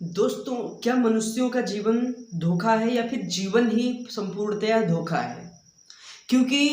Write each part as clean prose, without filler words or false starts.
दोस्तों, क्या मनुष्यों का जीवन धोखा है या फिर जीवन ही संपूर्णतया धोखा है? क्योंकि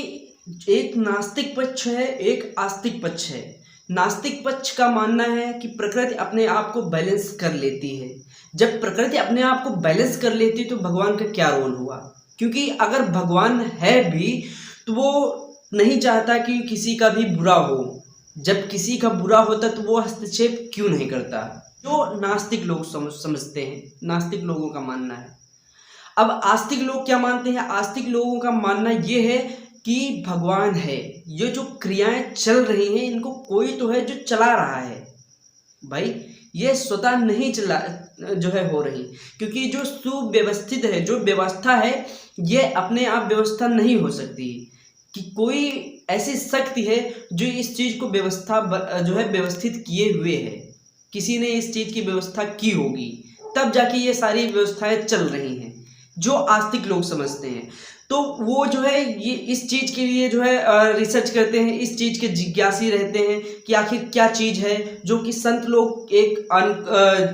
एक नास्तिक पक्ष है, एक आस्तिक पक्ष है। नास्तिक पक्ष का मानना है कि प्रकृति अपने आप को बैलेंस कर लेती है। जब प्रकृति अपने आप को बैलेंस कर लेती है तो भगवान का क्या रोल हुआ? क्योंकि अगर भगवान है भी तो वो नहीं चाहता कि किसी का भी बुरा हो। जब किसी का बुरा होता तो वो हस्तक्षेप क्यों नहीं करता? जो नास्तिक लोग समझते हैं, नास्तिक लोगों का मानना है। अब आस्तिक लोग क्या मानते हैं? आस्तिक लोगों का मानना ये है कि भगवान है, ये जो क्रियाएं चल रही हैं इनको कोई तो है जो चला रहा है। भाई, ये स्वतः नहीं चला जो है हो रही, क्योंकि जो सुव्यवस्थित है, जो व्यवस्था है, ये अपने आप व्यवस्था नहीं हो सकती। कि कोई ऐसी शक्ति है जो इस चीज को जो है व्यवस्थित किए हुए है। किसी ने इस चीज की व्यवस्था की होगी, तब जाके ये सारी व्यवस्थाएं चल रही हैं, जो आस्तिक लोग समझते हैं। तो वो जो है ये इस चीज के लिए जो है रिसर्च करते हैं, इस चीज के जिज्ञासी रहते हैं कि आखिर क्या चीज है, जो कि संत लोग एक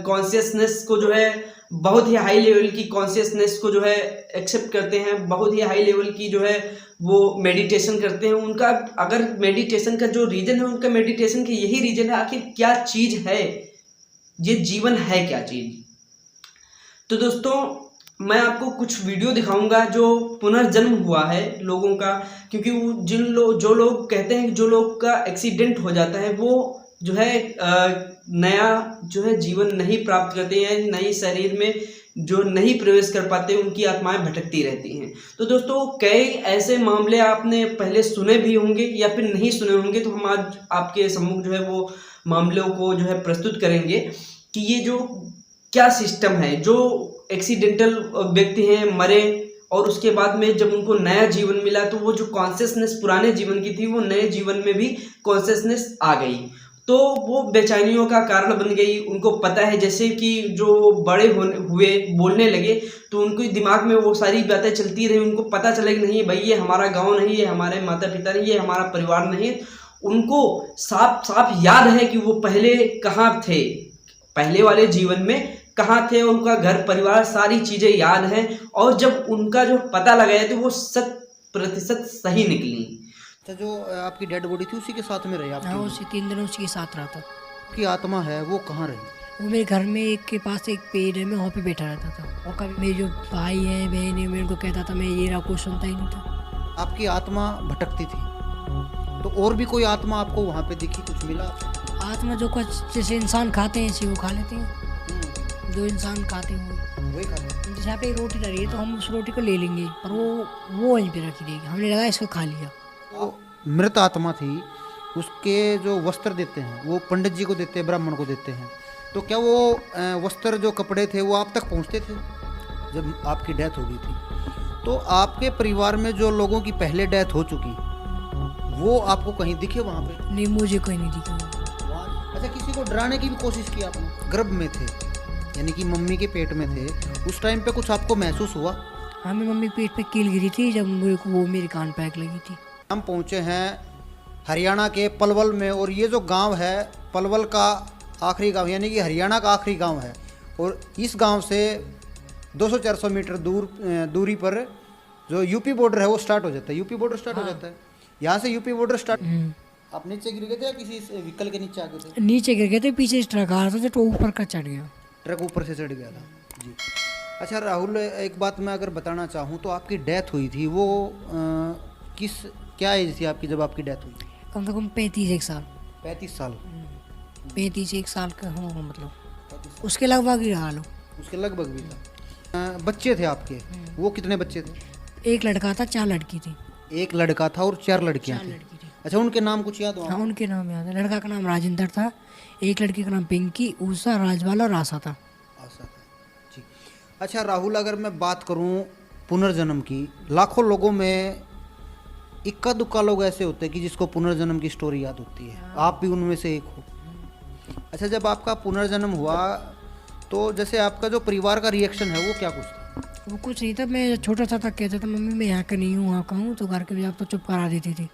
कॉन्शियसनेस को जो है बहुत ही हाई लेवल की कॉन्शियसनेस को जो है एक्सेप्ट करते हैं, बहुत ही हाई लेवल की जो है वो मेडिटेशन करते हैं। उनका अगर मेडिटेशन का जो रीजन है, उनका मेडिटेशन का यही रीजन है, आखिर क्या चीज है, ये जीवन है क्या चीज। तो दोस्तों, मैं आपको कुछ वीडियो दिखाऊंगा जो पुनर्जन्म हुआ है लोगों का। क्योंकि वो जो लोग कहते हैं कि जो लोग का एक्सीडेंट हो जाता है वो जो है नया जो है जीवन नहीं प्राप्त करते हैं, नई शरीर में जो नहीं प्रवेश कर पाते, उनकी आत्माएं भटकती रहती हैं। तो दोस्तों, कई ऐसे मामले आपने पहले सुने भी होंगे या फिर नहीं सुने होंगे, तो हम आज आपके सम्मुख जो है वो मामलों को जो है प्रस्तुत करेंगे कि ये जो क्या सिस्टम है। जो एक्सीडेंटल व्यक्ति हैं, मरे, और उसके बाद में जब उनको नया जीवन मिला तो वो जो कॉन्शियसनेस पुराने जीवन की थी वो नए जीवन में भी कॉन्शियसनेस आ गई, तो वो बेचैनियों का कारण बन गई। उनको पता है, जैसे कि जो बड़े हुए बोलने लगे तो उनके दिमाग में वो सारी बातें चलती रही। उनको पता चला कि नहीं भाई, ये हमारा गांव नहीं, ये हमारे माता पिता नहीं, ये हमारा परिवार नहीं। उनको साफ साफ याद है कि वो पहले कहाँ थे, पहले वाले जीवन में कहाँ थे। उनका घर परिवार सारी चीजें याद हैं, और जब उनका जो पता लगाया तो वो 100% सही निकली। अच्छा, जो आपकी डेड बॉडी थी उसी के साथ में रही हाँ, आपकी? उसी 3 दिन उसी के साथ रहा था। आपकी आत्मा है वो कहाँ रही? वो मेरे घर में एक के पास एक पेड़ है, मैं वहाँ पे बैठा रहता था। और कभी मेरे जो भाई है बहन है, मैं उनको कहता था, मैं ये रहा, कुछ सुनता ही नहीं था। आपकी आत्मा भटकती थी, तो और भी कोई आत्मा आपको वहाँ पे दिखी, कुछ मिला? आत्मा जो कुछ जैसे इंसान खाते हैं ऐसे वो खा लेते हैं। जो इंसान खाते हैं वही खाते। जैसे यहाँ पे एक रोटी डली है तो हम उस रोटी को ले लेंगे, पर वो वहीं पे रखी रहेगी। हमने लगा इसको खा लिया। वो मृत आत्मा थी, उसके जो वस्त्र देते हैं वो पंडित जी को देते हैं, ब्राह्मण को देते हैं। तो क्या वो वस्त्र जो कपड़े थे वो आप तक पहुँचते थे जब आपकी डेथ हो गई थी? तो आपके परिवार में जो लोगों की पहले डेथ हो चुकी, वो आपको कहीं दिखे वहाँ पे? नहीं, मुझे कोई नहीं दिखा। अच्छा, किसी को डराने की भी कोशिश की आपने? गर्भ में थे, यानी कि मम्मी के पेट में थे, उस टाइम पे कुछ आपको महसूस हुआ? हाँ, मेरी मम्मी के पेट पे कील गिरी थी जब वो मेरे कान पे आग लगी थी। हम पहुँचे हैं हरियाणा के पलवल में, और ये जो गांव है पलवल का आखिरी गांव, यानी कि हरियाणा का आखिरी गांव है। और इस गांव से 200-400 मीटर दूरी पर जो यूपी बॉर्डर है वो स्टार्ट हो जाता है। यूपी बॉर्डर स्टार्ट हो जाता है, यहाँ से यूपी बॉर्डर स्टार्ट। आप नीचे गिर गए थे या किसी व्हीकल के नीचे आ गए थे? नीचे गिर गए थे, पीछे ट्रक आ रहा था तो ऊपर का चढ़ गया। ट्रक ऊपर से चढ़ गया था जी। अच्छा राहुल, एक बात मैं अगर बताना चाहूँ तो आपकी डेथ हुई थी वो क्या एज थी आपकी जब आपकी डेथ हुई? कम से कम 35 साल। 35 साल? 35 साल का होगा, मतलब उसके लगभग ही रहा लो। उसके लगभग भी था। बच्चे थे आपके, वो कितने बच्चे थे? एक लड़का था, 4 लड़की थी। एक लड़का था और 4 लड़कियां थी। अच्छा, उनके नाम कुछ याद हो? हाँ, उनके नाम याद है। लड़का का नाम राजेंद्र था, एक लड़की का नाम पिंकी, उषा, राजवाला और आशा था। आशा था जी। अच्छा राहुल, अगर मैं बात करूं पुनर्जन्म की, लाखों लोगों में इक्का दुक्का लोग ऐसे होते हैं कि जिसको पुनर्जन्म की स्टोरी याद होती है। आप भी उनमें से एक हो। अच्छा, जब आपका पुनर्जन्म हुआ तो जैसे आपका जो परिवार का रिएक्शन है वो क्या कुछ था? वो कुछ नहीं था। मैं छोटा सा था, कहता था मम्मी मैं यहाँ का नहीं हूँ, वहाँ का हूँ, तो घर के भी आप तो चुप करा देती थी।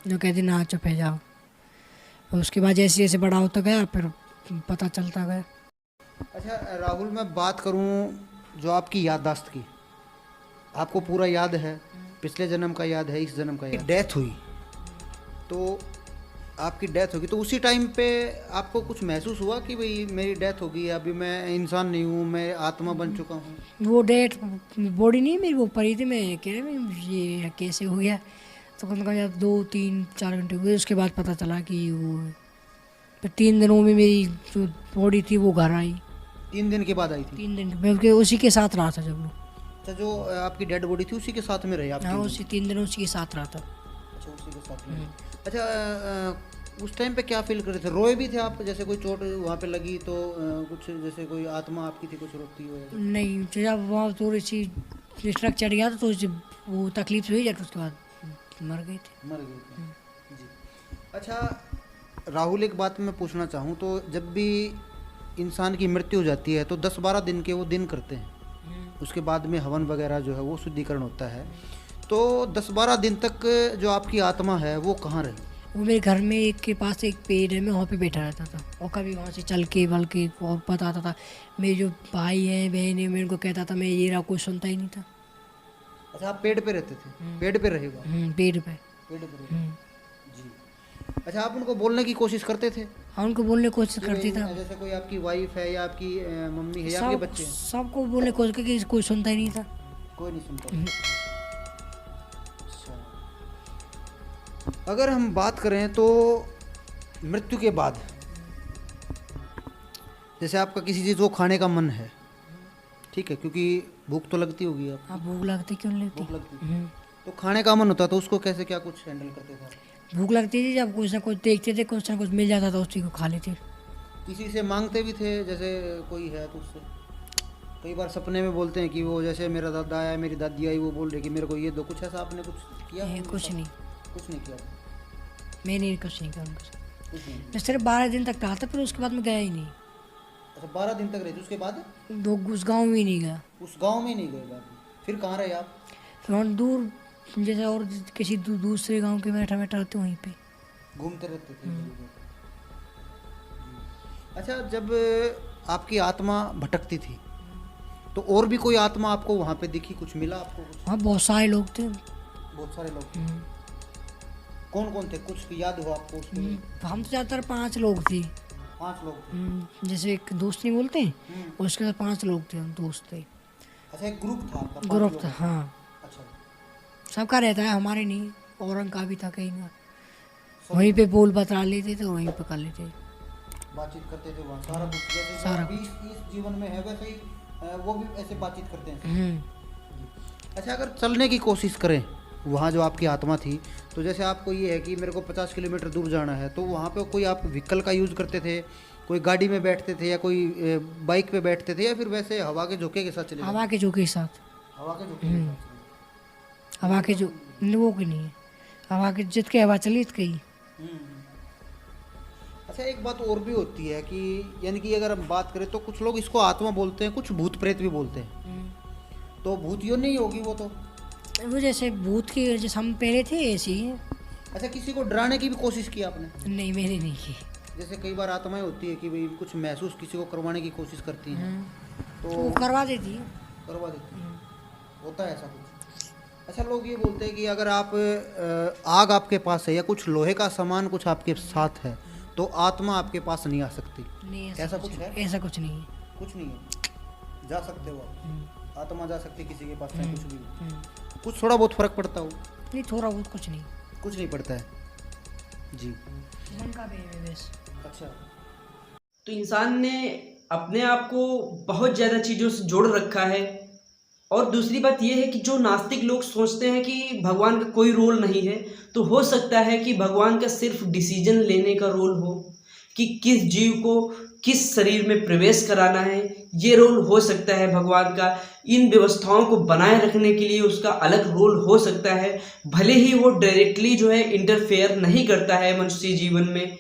जो कहती ना चुप है जाओ। और उसके बाद जैसे जैसे बड़ा होता गया फिर पता चलता गया। अच्छा राहुल, मैं बात करूं जो आपकी याददाश्त की, आपको पूरा याद है, पिछले जन्म का याद है, इस जन्म का याद, डेथ हुई तो आपकी डेथ होगी तो उसी टाइम पे आपको कुछ महसूस हुआ कि भाई मेरी डेथ होगी, अभी मैं इंसान नहीं हूँ, मैं आत्मा बन चुका हूँ? वो डेट बॉडी नहीं मेरी, वो पड़ी थी, मैं कह रहा मैं ये कैसे हो गया, तो कम से कम जब 2-3-4 घंटे हुए उसके बाद पता चला कि वो, फिर 3 दिनों में मेरी जो बॉडी थी वो घर आई। 3 दिन के बाद आई थी? 3 दिन मैं उसी के साथ रहा था जब लोग। अच्छा, जो आपकी डेड बॉडी थी उसी के साथ में रही आप? हाँ, उसी 3 दिन उसी के साथ रहा था। अच्छा, उसी के साथ में। अच्छा, उस टाइम पे क्या फील कर रहे थे? रोए भी थे आप? जैसे कोई चोट वहाँ पे लगी तो कुछ जैसे कोई आत्मा आपकी थी कुछ रोती हो? नहीं, जब वहाँ थोड़ी सी ट्रक चढ़ गया था तो वो तकलीफ हुई, जब उसके बाद मर गए थे। मर गए थे जी। अच्छा राहुल, एक बात मैं पूछना चाहूँ तो जब भी इंसान की मृत्यु हो जाती है तो 10-12 दिन के वो दिन करते हैं, उसके बाद में हवन वगैरह जो है वो शुद्धिकरण होता है, तो 10-12 दिन तक जो आपकी आत्मा है वो कहाँ रही? वो मेरे घर में एक के पास एक पेड़ है, मैं वहाँ पे बैठा रहता था और कभी वहाँ से चल के बल के और बताता था। मेरे जो भाई है बहन है, मैं उनको कहता था, मैं ये रहा, कोई सुनता ही नहीं था। अच्छा, आप पेड़ पे रहते थे? पेड़ पे रहेगा? पेड़ पे। पेड़ पे रहते जी। अच्छा, आप उनको बोलने की कोशिश करते थे? हाँ, उनको बोलने की कोशिश करती था। जैसे कोई आपकी वाइफ है या आपकी मम्मी है या आपके बच्चे हैं? सबको बोलने की कोशिश की, कोई सुनता ही नहीं था। कोई नहीं सुनता। अच्छा, अगर हम बात करें तो मृत्यु के बाद जैसे आपका किसी चीज़ को खाने का मन है, ठीक है, क्योंकि भूख तो लगती होगी आप? हाँ, भूख लगती, क्यों नहीं भूख लगती? लगती तो खाने का मन होता तो उसको कैसे क्या कुछ हैंडल करते थे? भूख लगती थी, जब कुछ ना कुछ देखते थे, कुछ ना कुछ मिल जाता था, उसी को खा लेते। किसी से मांगते भी थे? जैसे कोई है तो उससे कई बार सपने में बोलते हैं कि वो जैसे मेरा दादा आया, मेरी दादी आई, वो बोल रही कि मेरे को ये दो, कुछ ऐसा आपने कुछ किया? कुछ नहीं, कुछ नहीं किया? मैंने कुछ नहीं किया उनको। कुछ नहीं। मैं सिर्फ 12 दिन तक रहा था, फिर उसके बाद मैं गया ही नहीं। अच्छा, 12 दिन तक रहे थे, उसके बाद उस गाँव में ही नहीं गया। उस गांव में नहीं गए बाद में? फिर कहाँ रहे आप? फिर वहाँ दूर, जैसे और किसी दूसरे गांव के बैठा बैठा रहते वहीं पे घूमते रहते थे? अच्छा, जब आपकी आत्मा भटकती थी तो और भी कोई आत्मा आपको वहाँ पे दिखी? कुछ मिला आपको कुछ? वहाँ बहुत सारे लोग थे। बहुत सारे लोग? कौन कौन थे, कुछ याद हो आपको उसके? हम तो ज़्यादातर 5 लोग थे। 5 लोग थे? जैसे एक दोस्त नहीं बोलते हैं, उसके साथ 5 लोग थे, हम दोस्त थे। अच्छा, एक ग्रुप था आपका? 5 ग्रुप लोग था, हाँ। अच्छा, सबका रहता है, हमारे नहीं। औरंग का भी था कहीं ना, वहीं पे बोल बता लेते थे, वहीं पे कर लेते, बातचीत करते थे वहाँ सारा कुछ? जैसे सारा अभी इस जीवन में है वैसे ही वो भी ऐसे बातचीत करते हैं? अच्छा, अगर चलने की कोशिश करें वहाँ जो आपकी आत्मा थी, तो जैसे आपको ये है कि मेरे को 50 किलोमीटर दूर जाना है, तो वहाँ पे कोई आप व्हीकल का यूज़ करते थे? कोई गाड़ी में बैठते थे या कोई बाइक पे बैठते थे या फिर वैसे हवा के झोंके के साथ चले? हवा के झोंके के साथ। हवा के झोंके के साथ? हवा के जो वो की नहीं है, हवा के जितके हवा चली इतके ही। अच्छा, एक बात और भी होती है कि यानी कि अगर हम बात करें तो कुछ लोग इसको आत्मा बोलते हैं, कुछ भूत प्रेत भी बोलते हैं, तो भूत यो नहीं होगी वो? तो वो जैसे भूत की, जैसे हम पहले थे ऐसे ही। अच्छा, किसी को डराने की भी कोशिश की आपने? नहीं, मैंने नहीं की। जैसे कई बार आत्माएं होती है कि भाई कुछ महसूस किसी को करवाने की कोशिश करती हैं, तो वो करवा देती है। करवा देती हैं, होता है ऐसा कुछ? अच्छा, लोग ये बोलते हैं कि अगर आप आग आपके पास है या कुछ लोहे का सामान कुछ आपके साथ है तो आत्मा आपके पास नहीं आ सकती। नहीं, ऐसा कुछ है? ऐसा कुछ नहीं है। कुछ नहीं है? जा सकते हो आप, आत्मा जा सकती है किसी के पास, चाहे कुछ भी हो। कुछ थोड़ा बहुत फर्क पड़ता हो? नहीं, थोड़ा बहुत, कुछ नहीं। कुछ नहीं पड़ता है जी। मन का भी है बस। अच्छा, तो इंसान ने अपने आप को बहुत ज़्यादा चीज़ों से जोड़ रखा है। और दूसरी बात यह है कि जो नास्तिक लोग सोचते हैं कि भगवान का कोई रोल नहीं है, तो हो सकता है कि भगवान का सिर्फ डिसीजन लेने का रोल हो कि किस जीव को किस शरीर में प्रवेश कराना है, ये रोल हो सकता है भगवान का। इन व्यवस्थाओं को बनाए रखने के लिए उसका अलग रोल हो सकता है, भले ही वो डायरेक्टली जो है इंटरफेयर नहीं करता है मनुष्य जीवन में,